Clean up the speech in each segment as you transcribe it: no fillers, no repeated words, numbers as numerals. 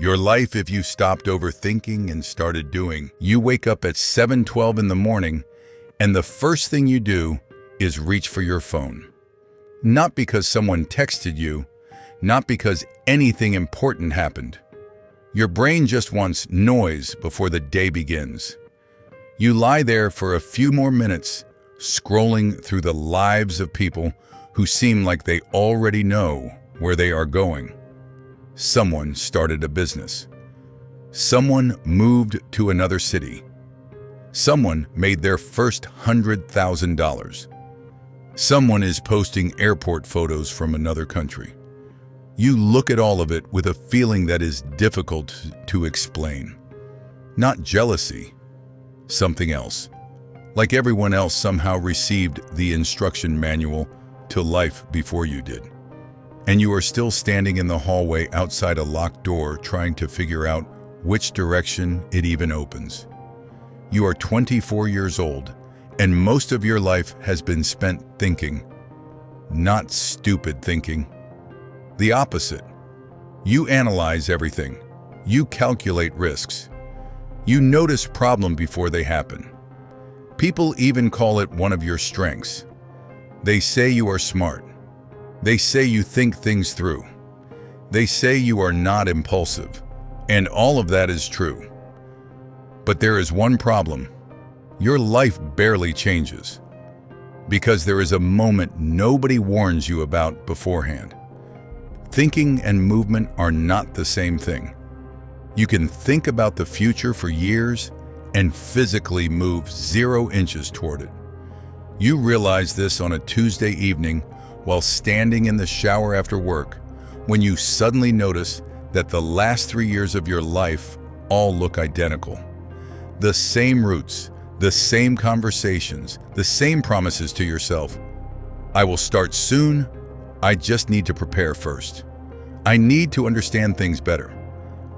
Your life if you stopped overthinking and started doing. You wake up at 7:12 in the morning, and the first thing you do is reach for your phone. Not because someone texted you, not because anything important happened. Your brain just wants noise before the day begins. You lie there for a few more minutes, scrolling through the lives of people who seem like they already know where they are going. Someone started a business. Someone moved to another city. Someone made their first $100,000. Someone is posting airport photos from another country. You look at all of it with a feeling that is difficult to explain. Not jealousy, something else. Like everyone else somehow received the instruction manual to life before you did. And you are still standing in the hallway outside a locked door trying to figure out which direction it even opens. You are 24 years old, and most of your life has been spent thinking. Not stupid thinking. The opposite. You analyze everything. You calculate risks. You notice problems before they happen. People even call it one of your strengths. They say you are smart. They say you think things through. They say you are not impulsive. And all of that is true. But there is one problem. Your life barely changes. Because there is a moment nobody warns you about beforehand. Thinking and movement are not the same thing. You can think about the future for years and physically move 0 inches toward it. You realize this on a Tuesday evening while standing in the shower after work, when you suddenly notice that the last 3 years of your life all look identical. The same routes, the same conversations, the same promises to yourself. I will start soon. I just need to prepare first. I need to understand things better.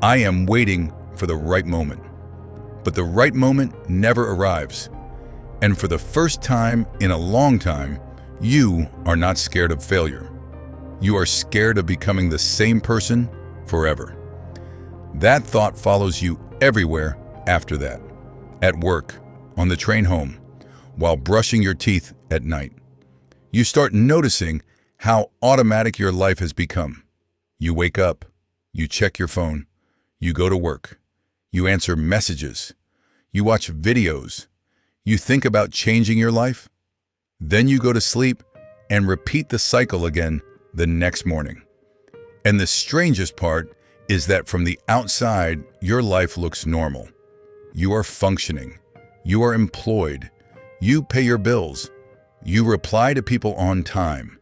I am waiting for the right moment. But the right moment never arrives. And for the first time in a long time, you are not scared of failure. You are scared of becoming the same person forever. That thought follows you everywhere after that. At work, on the train home, while brushing your teeth at night. You start noticing how automatic your life has become. You wake up, you check your phone, you go to work, you answer messages, you watch videos, you think about changing your life, then you go to sleep and repeat the cycle again the next morning. And the strangest part is that from the outside, your life looks normal. You are functioning. You are employed. You pay your bills. You reply to people on time.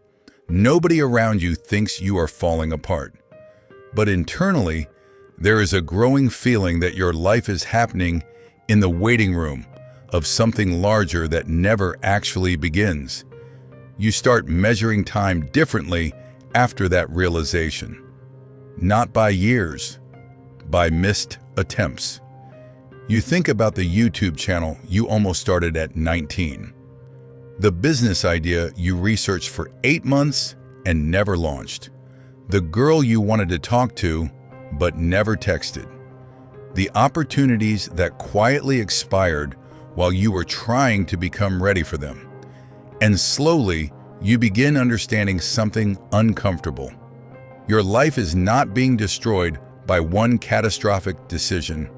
Nobody around you thinks you are falling apart. But internally, there is a growing feeling that your life is happening in the waiting room of something larger that never actually begins. You start measuring time differently after that realization. Not by years, by missed attempts. You think about the YouTube channel you almost started at 19. The business idea you researched for 8 months and never launched. The girl you wanted to talk to but never texted. The opportunities that quietly expired while you were trying to become ready for them. And slowly, you begin understanding something uncomfortable. Your life is not being destroyed by one catastrophic decision.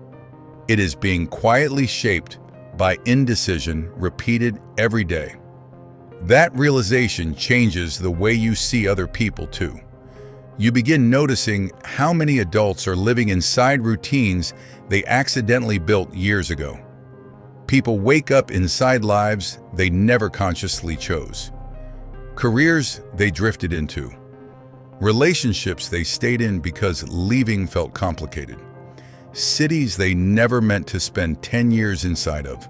It is being quietly shaped by indecision repeated every day. That realization changes the way you see other people too. You begin noticing how many adults are living inside routines they accidentally built years ago. People wake up inside lives they never consciously chose. Careers they drifted into. Relationships they stayed in because leaving felt complicated. Cities they never meant to spend 10 years inside of.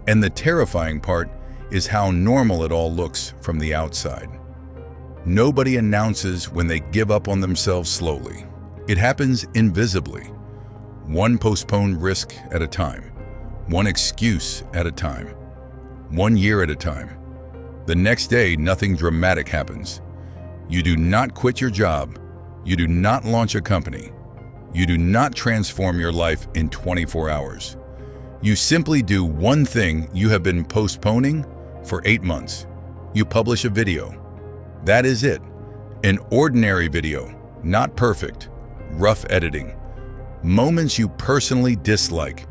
And the terrifying part is how normal it all looks from the outside. Nobody announces when they give up on themselves slowly. It happens invisibly. One postponed risk at a time. One excuse at a time. 1 year at a time. The next day, nothing dramatic happens. You do not quit your job. You do not launch a company. You do not transform your life in 24 hours. You simply do one thing you have been postponing for 8 months. You publish a video. That is it. An ordinary video, not perfect, rough editing. Moments you personally dislike.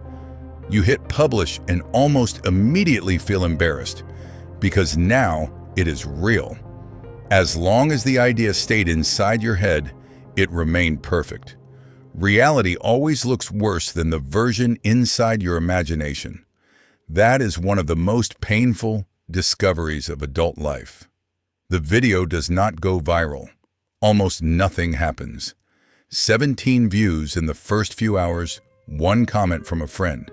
You hit publish and almost immediately feel embarrassed because now it is real. As long as the idea stayed inside your head, it remained perfect. Reality always looks worse than the version inside your imagination. That is one of the most painful discoveries of adult life. The video does not go viral. Almost nothing happens. 17 views in the first few hours, 1 comment from a friend.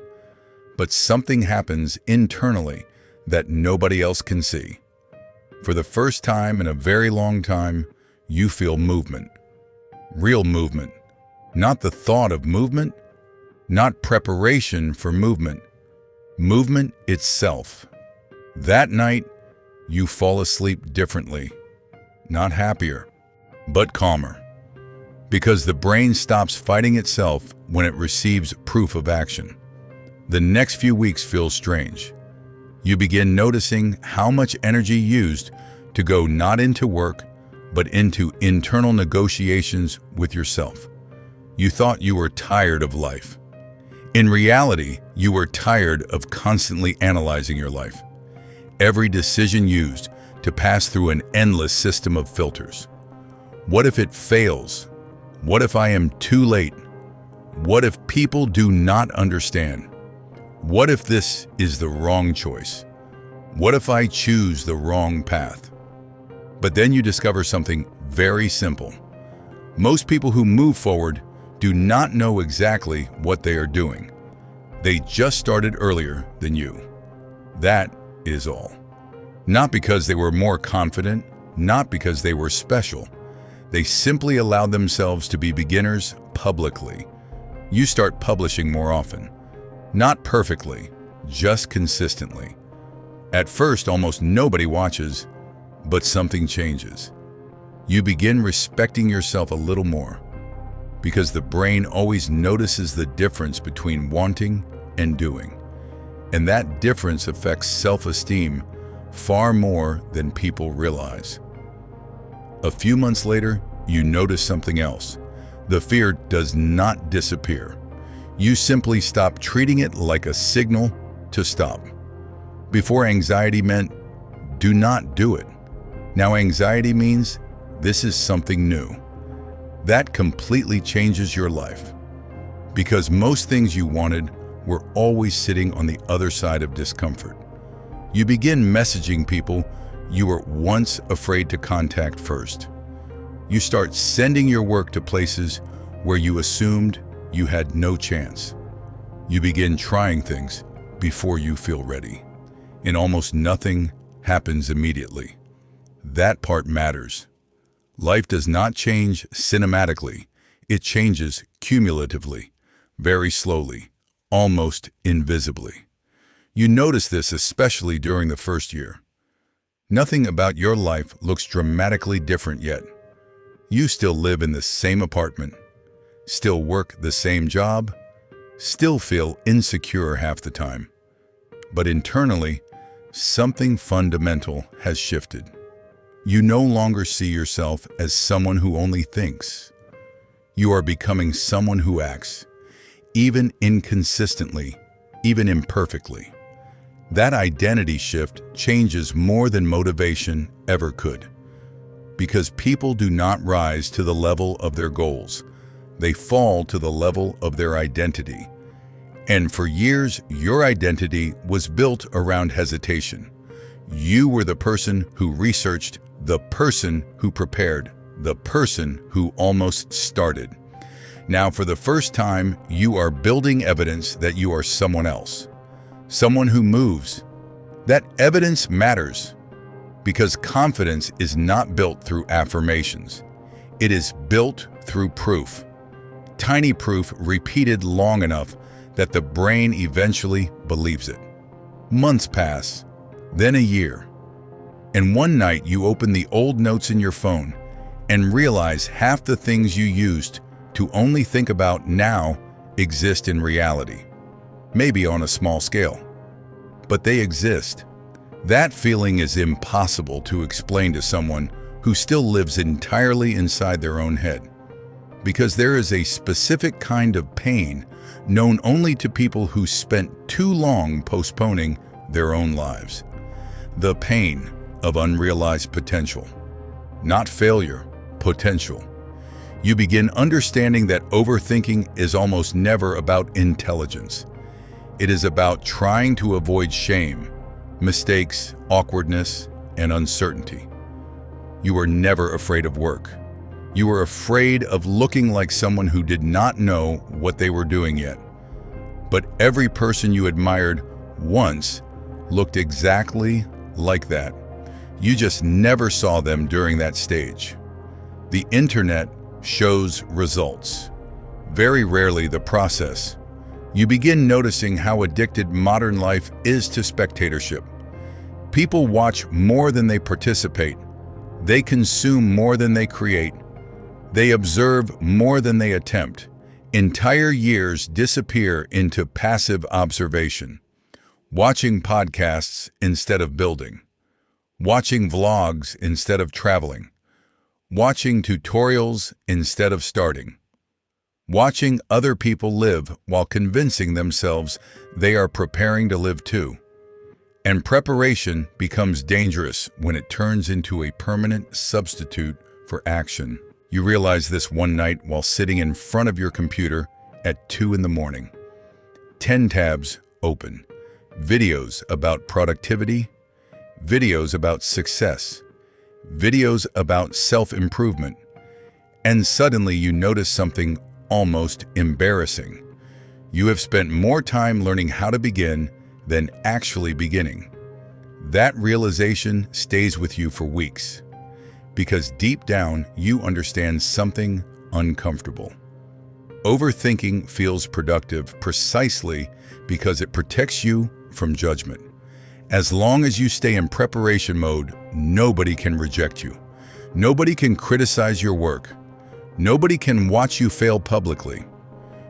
But something happens internally that nobody else can see. For the first time in a very long time, you feel movement. Real movement. Not the thought of movement, not preparation for movement. Movement itself. That night, you fall asleep differently. Not happier, but calmer. Because the brain stops fighting itself when it receives proof of action. The next few weeks feel strange. You begin noticing how much energy used to go not into work, but into internal negotiations with yourself. You thought you were tired of life. In reality, you were tired of constantly analyzing your life. Every decision used to pass through an endless system of filters. What if it fails? What if I am too late? What if people do not understand? What if this is the wrong choice? What if I choose the wrong path? But then you discover something very simple. Most people who move forward do not know exactly what they are doing. They just started earlier than you. That is all. Not because they were more confident, not because they were special. They simply allowed themselves to be beginners publicly. You start publishing more often. Not perfectly, just consistently. At first, almost nobody watches, but something changes. You begin respecting yourself a little more, because the brain always notices the difference between wanting and doing. And that difference affects self-esteem far more than people realize. A few months later, you notice something else. The fear does not disappear. You simply stop treating it like a signal to stop. Before, anxiety meant, do not do it. Now anxiety means, this is something new. That completely changes your life. Because most things you wanted were always sitting on the other side of discomfort. You begin messaging people you were once afraid to contact first. You start sending your work to places where you assumed you had no chance. You begin trying things before you feel ready. And almost nothing happens immediately. That part matters. Life does not change cinematically. It changes cumulatively, very slowly, almost invisibly. You notice this especially during the first year. Nothing about your life looks dramatically different yet. You still live in the same apartment, still work the same job, still feel insecure half the time. But internally, something fundamental has shifted. You no longer see yourself as someone who only thinks. You are becoming someone who acts, even inconsistently, even imperfectly. That identity shift changes more than motivation ever could. Because people do not rise to the level of their goals. They fall to the level of their identity. And for years, your identity was built around hesitation. You were the person who researched, the person who prepared, the person who almost started. Now, for the first time, you are building evidence that you are someone else, someone who moves. That evidence matters because confidence is not built through affirmations. It is built through proof. Tiny proof repeated long enough that the brain eventually believes it. Months pass, then a year. And one night you open the old notes in your phone and realize half the things you used to only think about now exist in reality, maybe on a small scale. But they exist. That feeling is impossible to explain to someone who still lives entirely inside their own head, because there is a specific kind of pain known only to people who spent too long postponing their own lives. The pain of unrealized potential. Not failure, potential. You begin understanding that overthinking is almost never about intelligence. It is about trying to avoid shame, mistakes, awkwardness, and uncertainty. You are never afraid of work. You are afraid of looking like someone who did not know what they were doing yet. But every person you admired once looked exactly like that. You just never saw them during that stage. The internet shows results, very rarely the process. You begin noticing how addicted modern life is to spectatorship. People watch more than they participate. They consume more than they create. They observe more than they attempt. Entire years disappear into passive observation. Watching podcasts instead of building. Watching vlogs instead of traveling. Watching tutorials instead of starting. Watching other people live while convincing themselves they are preparing to live too. And preparation becomes dangerous when it turns into a permanent substitute for action. You realize this one night while sitting in front of your computer at 2 in the morning. 10 tabs open. Videos about productivity, videos about success, videos about self-improvement, and suddenly you notice something almost embarrassing. You have spent more time learning how to begin than actually beginning. That realization stays with you for weeks, because deep down you understand something uncomfortable. Overthinking feels productive precisely because it protects you from judgment. As long as you stay in preparation mode, nobody can reject you. Nobody can criticize your work. Nobody can watch you fail publicly.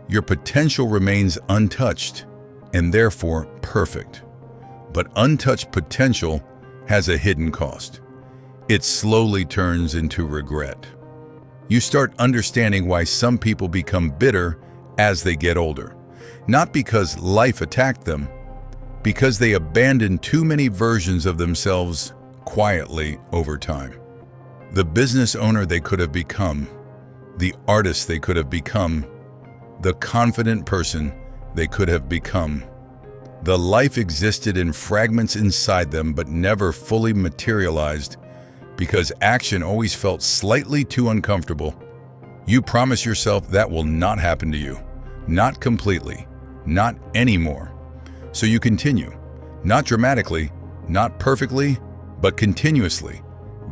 Your potential remains untouched and therefore perfect. But untouched potential has a hidden cost. It slowly turns into regret. You start understanding why some people become bitter as they get older. Not because life attacked them, because they abandoned too many versions of themselves quietly over time. The business owner they could have become, the artist they could have become, the confident person they could have become. The life existed in fragments inside them but never fully materialized because action always felt slightly too uncomfortable. You promise yourself that will not happen to you. Not completely, not anymore. So you continue, not dramatically, not perfectly, but continuously.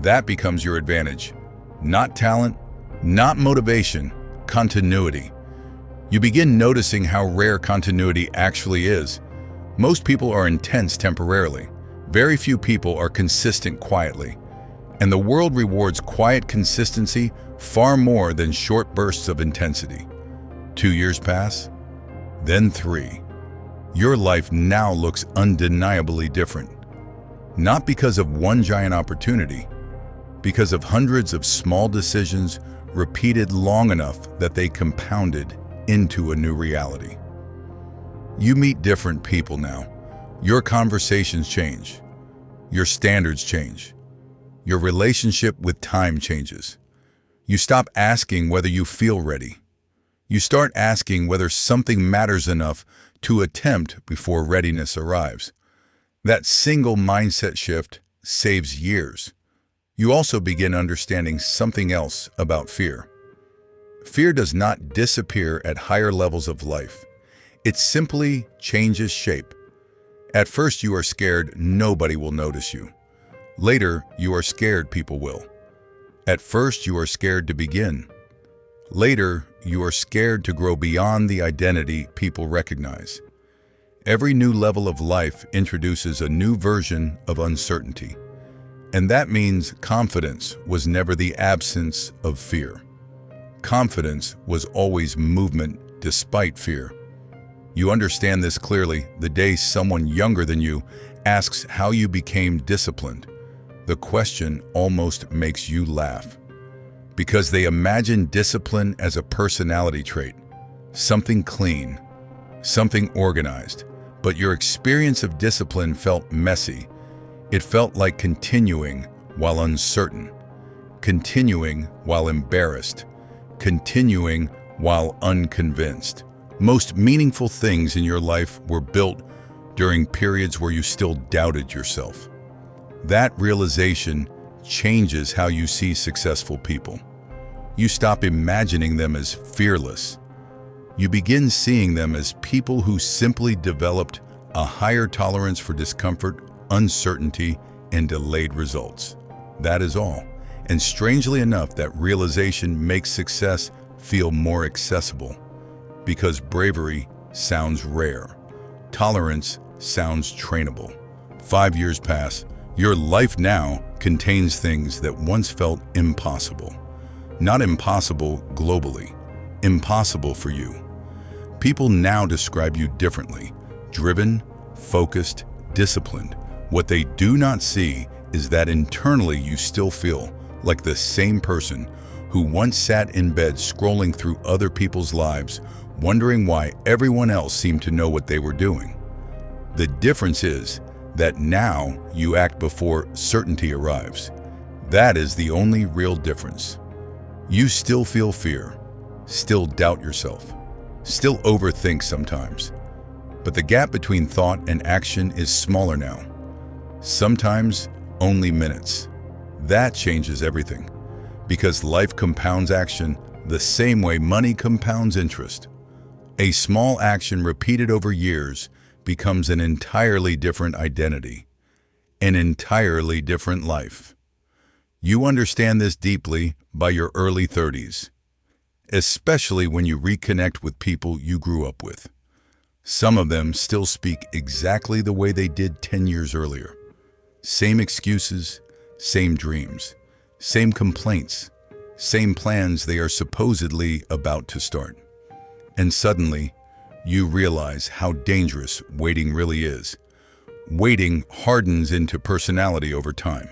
That becomes your advantage. Not talent, not motivation, continuity. You begin noticing how rare continuity actually is. Most people are intense temporarily. Very few people are consistent quietly. And the world rewards quiet consistency far more than short bursts of intensity. 2 years pass, then 3. Your life now looks undeniably different. Not because of one giant opportunity, because of hundreds of small decisions repeated long enough that they compounded into a new reality. You meet different people now. Your conversations change. Your standards change. Your relationship with time changes. You stop asking whether you feel ready. You start asking whether something matters enough to attempt before readiness arrives. That single mindset shift saves years. You also begin understanding something else about fear. Fear does not disappear at higher levels of life. It simply changes shape. At first you are scared nobody will notice you. Later you are scared people will. At first you are scared to begin. Later you are scared to grow beyond the identity people recognize. Every new level of life introduces a new version of uncertainty. And that means confidence was never the absence of fear. Confidence was always movement despite fear. You understand this clearly the day someone younger than you asks how you became disciplined. The question almost makes you laugh, because they imagine discipline as a personality trait, something clean, something organized. But your experience of discipline felt messy. It felt like continuing while uncertain, continuing while embarrassed, continuing while unconvinced. Most meaningful things in your life were built during periods where you still doubted yourself. That realization changes how you see successful people. You stop imagining them as fearless. You begin seeing them as people who simply developed a higher tolerance for discomfort, uncertainty, and delayed results. That is all. And strangely enough, that realization makes success feel more accessible, because bravery sounds rare. Tolerance sounds trainable. 5 years pass. Your life now contains things that once felt impossible. Not impossible globally, impossible for you. People now describe you differently: driven, focused, disciplined. What they do not see is that internally you still feel like the same person who once sat in bed scrolling through other people's lives, wondering why everyone else seemed to know what they were doing. The difference is that now you act before certainty arrives. That is the only real difference. You still feel fear, still doubt yourself, still overthink sometimes. But the gap between thought and action is smaller now. Sometimes only minutes. That changes everything, because life compounds action the same way money compounds interest. A small action repeated over years becomes an entirely different identity, an entirely different life. You understand this deeply by your early 30s, especially when you reconnect with people you grew up with. Some of them still speak exactly the way they did 10 years earlier. Same excuses, same dreams, same complaints, same plans they are supposedly about to start. And suddenly, you realize how dangerous waiting really is. Waiting hardens into personality over time.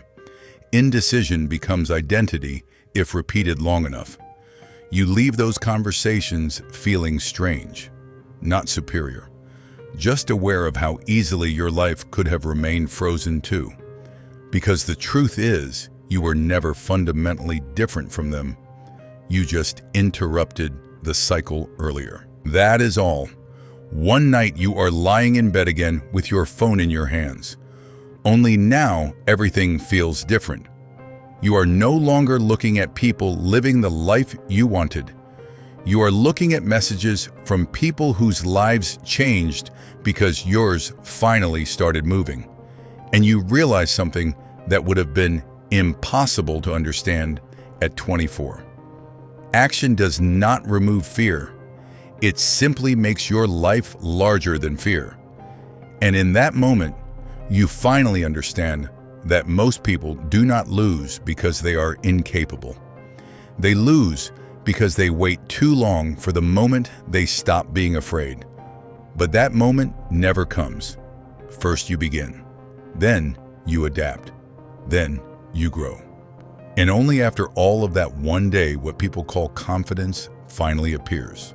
Indecision becomes identity if repeated long enough. You leave those conversations feeling strange, not superior, just aware of how easily your life could have remained frozen too. Because the truth is, you were never fundamentally different from them. You just interrupted the cycle earlier. That is all. One night you are lying in bed again with your phone in your hands. Only now everything feels different. You are no longer looking at people living the life you wanted. You are looking at messages from people whose lives changed because yours finally started moving. And you realize something that would have been impossible to understand at 24. Action does not remove fear. It simply makes your life larger than fear. And in that moment, you finally understand that most people do not lose because they are incapable. They lose because they wait too long for the moment they stop being afraid. But that moment never comes. First you begin, then you adapt, then you grow. And only after all of that one day, what people call confidence finally appears.